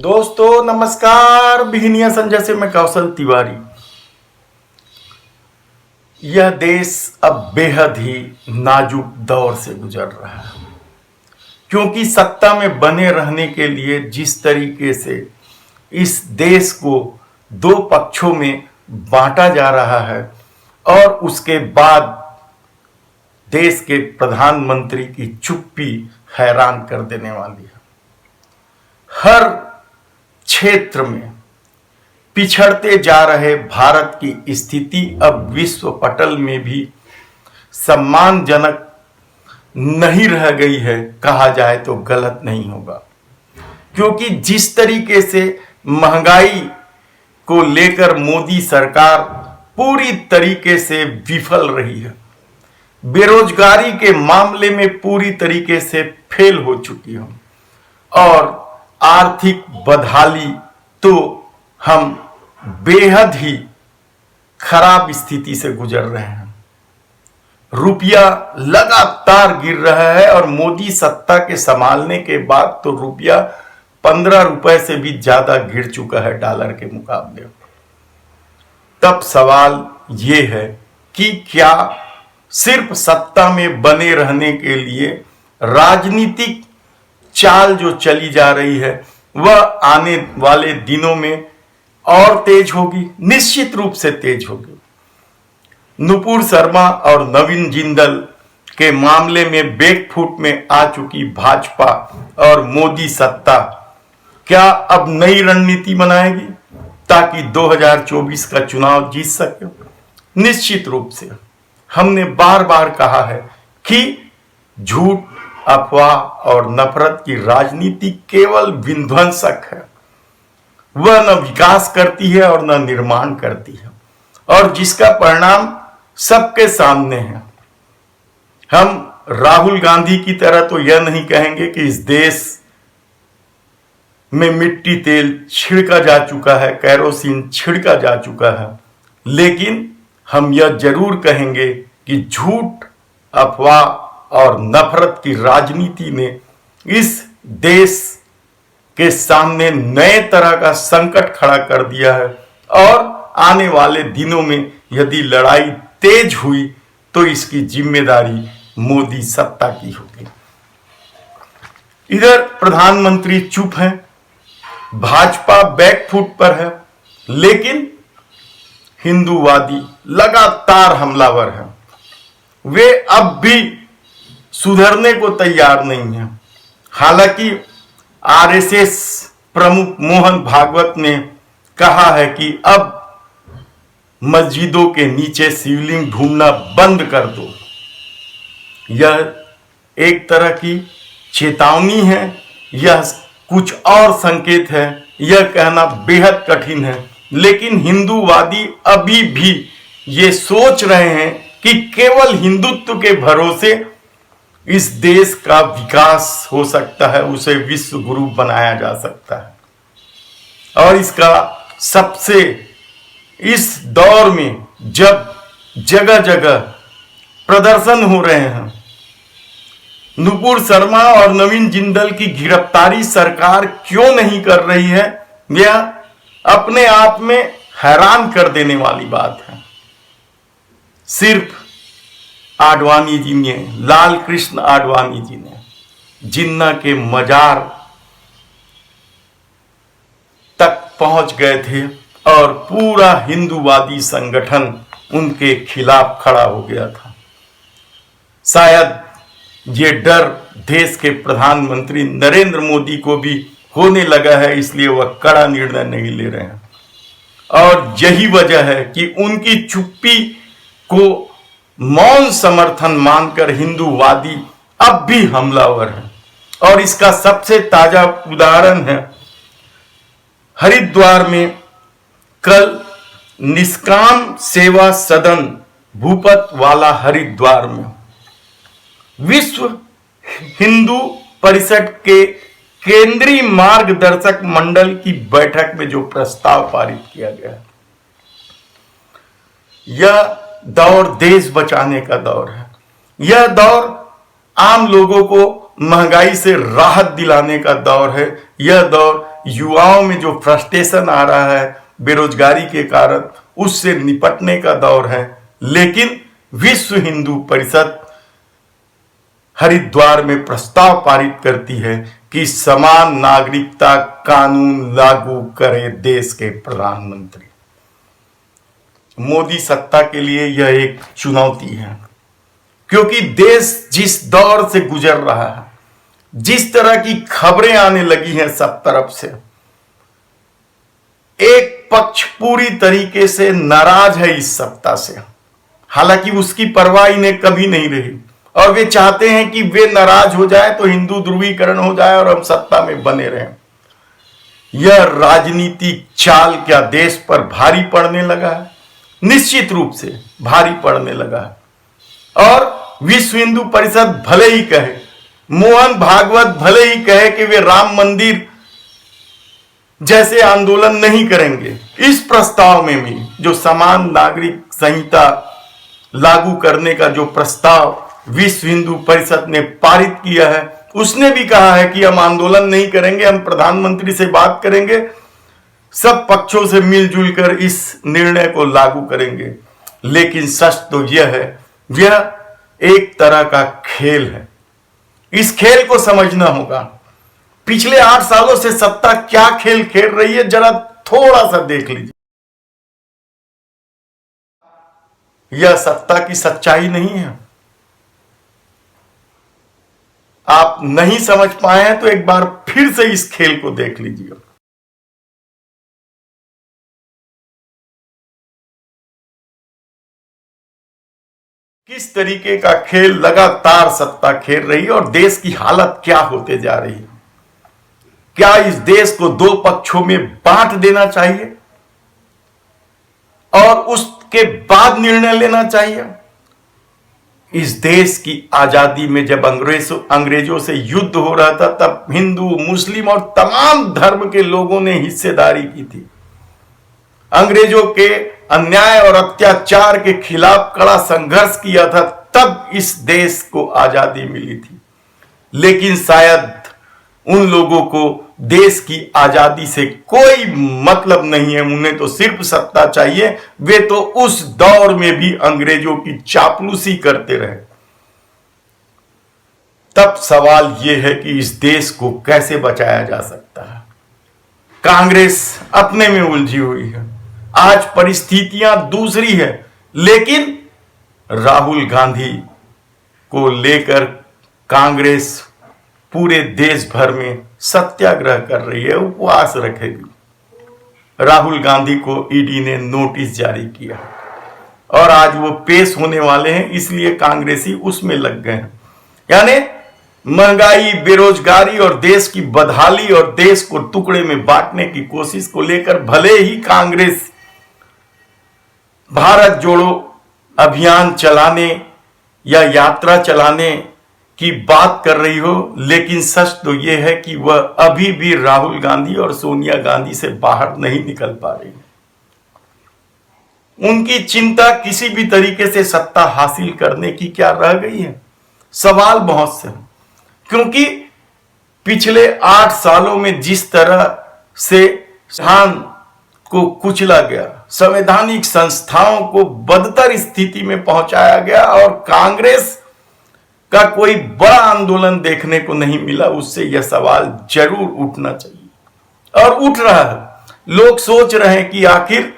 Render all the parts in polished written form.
दोस्तों नमस्कार। बिहनिया संजय से मैं कौशल तिवारी। यह देश अब बेहद ही नाजुक दौर से गुजर रहा है, क्योंकि सत्ता में बने रहने के लिए जिस तरीके से इस देश को दो पक्षों में बांटा जा रहा है और उसके बाद देश के प्रधानमंत्री की चुप्पी हैरान कर देने वाली है। हर क्षेत्र में पिछड़ते जा रहे भारत की स्थिति अब विश्व पटल में भी सम्मानजनक नहीं रह गई है, कहा जाए तो गलत नहीं होगा। क्योंकि जिस तरीके से महंगाई को लेकर मोदी सरकार पूरी तरीके से विफल रही है, बेरोजगारी के मामले में पूरी तरीके से फेल हो चुकी है और आर्थिक बदहाली तो हम बेहद ही खराब स्थिति से गुजर रहे हैं। रुपया लगातार गिर रहा है और मोदी सत्ता के संभालने के बाद तो रुपया 15 रुपए से भी ज्यादा गिर चुका है डॉलर के मुकाबले। तब सवाल ये है कि क्या सिर्फ सत्ता में बने रहने के लिए राजनीतिक चाल जो चली जा रही है वह आने वाले दिनों में और तेज होगी? निश्चित रूप से तेज होगी। नुपुर शर्मा और नवीन जिंदल के मामले में बैकफुट में आ चुकी भाजपा और मोदी सत्ता क्या अब नई रणनीति बनाएगी ताकि 2024 का चुनाव जीत सके? निश्चित रूप से हमने बार बार कहा है कि झूठ, अफवाह और नफरत की राजनीति केवल विध्वंसक है। वह न विकास करती है और न निर्माण करती है, और जिसका परिणाम सबके सामने है। हम राहुल गांधी की तरह तो यह नहीं कहेंगे कि इस देश में मिट्टी तेल छिड़का जा चुका है, कैरोसिन छिड़का जा चुका है, लेकिन हम यह जरूर कहेंगे कि झूठ, अफवाह और नफरत की राजनीति ने इस देश के सामने नए तरह का संकट खड़ा कर दिया है और आने वाले दिनों में यदि लड़ाई तेज हुई तो इसकी जिम्मेदारी मोदी सत्ता की होगी। इधर प्रधानमंत्री चुप हैं, भाजपा बैकफुट पर है, लेकिन हिंदूवादी लगातार हमलावर हैं। वे अब भी सुधरने को तैयार नहीं है। हालांकि आरएसएस प्रमुख मोहन भागवत ने कहा है कि अब मस्जिदों के नीचे शिवलिंग ढूंढना बंद कर दो। यह एक तरह की चेतावनी है, यह कुछ और संकेत है, यह कहना बेहद कठिन है। लेकिन हिंदूवादी अभी भी ये सोच रहे हैं कि केवल हिंदुत्व के भरोसे इस देश का विकास हो सकता है, उसे विश्व गुरु बनाया जा सकता है। और इसका सबसे इस दौर में जब जगह जगह प्रदर्शन हो रहे हैं, नुपुर शर्मा और नवीन जिंदल की गिरफ्तारी सरकार क्यों नहीं कर रही है, यह अपने आप में हैरान कर देने वाली बात है। सिर्फ आडवाणी जी ने, लाल कृष्ण आडवाणी जी ने जिन्ना के मजार तक पहुंच गए थे और पूरा हिंदूवादी संगठन उनके खिलाफ खड़ा हो गया था। शायद ये डर देश के प्रधानमंत्री नरेंद्र मोदी को भी होने लगा है, इसलिए वह कड़ा निर्णय नहीं ले रहे हैं। और यही वजह है कि उनकी चुप्पी को मौन समर्थन मानकर हिंदूवादी अब भी हमलावर है। और इसका सबसे ताजा उदाहरण है हरिद्वार में कल निष्काम सेवा सदन भूपत वाला हरिद्वार में विश्व हिंदू परिषद के केंद्रीय मार्गदर्शक मंडल की बैठक में जो प्रस्ताव पारित किया गया, यह दौर देश बचाने का दौर है। यह दौर आम लोगों को महंगाई से राहत दिलाने का दौर है। यह दौर युवाओं में जो फ्रस्ट्रेशन आ रहा है बेरोजगारी के कारण, उससे निपटने का दौर है। लेकिन विश्व हिंदू परिषद हरिद्वार में प्रस्ताव पारित करती है कि समान नागरिकता कानून लागू करे देश के प्रधानमंत्री। मोदी सत्ता के लिए यह एक चुनौती है, क्योंकि देश जिस दौर से गुजर रहा है, जिस तरह की खबरें आने लगी हैं सब तरफ से, एक पक्ष पूरी तरीके से नाराज है इस सत्ता से, हालांकि उसकी परवाह इन्हें कभी नहीं रही और वे चाहते हैं कि वे नाराज हो जाए तो हिंदू ध्रुवीकरण हो जाए और हम सत्ता में बने रहें। यह राजनीतिक चाल क्या देश पर भारी पड़ने लगा है? निश्चित रूप से भारी पड़ने लगा है। और विश्व हिंदू परिषद भले ही कहे, मोहन भागवत भले ही कहे कि वे राम मंदिर जैसे आंदोलन नहीं करेंगे, इस प्रस्ताव में भी जो समान नागरिक संहिता लागू करने का जो प्रस्ताव विश्व हिंदू परिषद ने पारित किया है, उसने भी कहा है कि हम आंदोलन नहीं करेंगे, हम प्रधानमंत्री से बात करेंगे, सब पक्षों से मिलजुल कर इस निर्णय को लागू करेंगे। लेकिन सच तो यह है, यह एक तरह का खेल है। इस खेल को समझना होगा। पिछले 8 सालों से सत्ता क्या खेल खेल रही है, जरा थोड़ा सा देख लीजिए। यह सत्ता की सच्चाई नहीं है। आप नहीं समझ पाए हैं तो एक बार फिर से इस खेल को देख लीजिए। किस तरीके का खेल लगातार सत्ता खेल रही है और देश की हालत क्या होते जा रही है। क्या इस देश को 2 पक्षों में बांट देना चाहिए और उसके बाद निर्णय लेना चाहिए? इस देश की आजादी में जब अंग्रेजों से युद्ध हो रहा था, तब हिंदू, मुस्लिम और तमाम धर्म के लोगों ने हिस्सेदारी की थी। अंग्रेजों के अन्याय और अत्याचार के खिलाफ कड़ा संघर्ष किया था, तब इस देश को आजादी मिली थी। लेकिन शायद उन लोगों को देश की आजादी से कोई मतलब नहीं है, उन्हें तो सिर्फ सत्ता चाहिए। वे तो उस दौर में भी अंग्रेजों की चापलूसी करते रहे। तब सवाल यह है कि इस देश को कैसे बचाया जा सकता है। कांग्रेस अपने में उलझी हुई है, आज परिस्थितियां दूसरी है, लेकिन राहुल गांधी को लेकर कांग्रेस पूरे देश भर में सत्याग्रह कर रही है, उपवास रखेगी। राहुल गांधी को ईडी ने नोटिस जारी किया और आज वो पेश होने वाले हैं, इसलिए कांग्रेसी उसमें लग गए हैं। यानी महंगाई, बेरोजगारी और देश की बदहाली और देश को टुकड़े में बांटने की कोशिश को लेकर भले ही कांग्रेस भारत जोड़ो अभियान चलाने या यात्रा चलाने की बात कर रही हो, लेकिन सच तो यह है कि वह अभी भी राहुल गांधी और सोनिया गांधी से बाहर नहीं निकल पा रही है। उनकी चिंता किसी भी तरीके से सत्ता हासिल करने की क्या रह गई है? सवाल बहुत से हैं, क्योंकि पिछले 8 सालों में जिस तरह से संविधान को कुचला गया, संवैधानिक संस्थाओं को बदतर स्थिति में पहुंचाया गया और कांग्रेस का कोई बड़ा आंदोलन देखने को नहीं मिला, उससे यह सवाल जरूर उठना चाहिए और उठ रहा है। लोग सोच रहे हैं कि आखिर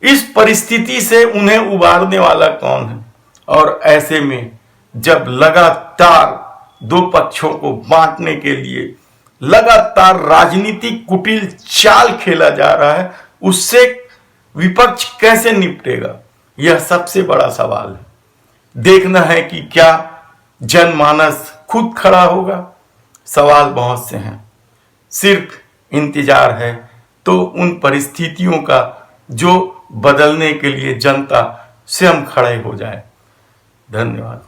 इस परिस्थिति से उन्हें उबारने वाला कौन है। और ऐसे में जब लगातार 2 पक्षों को बांटने के लिए लगातार राजनीतिक कुटिल चाल खेला जा रहा है, उससे विपक्ष कैसे निपटेगा, यह सबसे बड़ा सवाल है। देखना है कि क्या जनमानस खुद खड़ा होगा। सवाल बहुत से हैं, सिर्फ इंतजार है तो उन परिस्थितियों का जो बदलने के लिए जनता स्वयं खड़े हो जाए। धन्यवाद।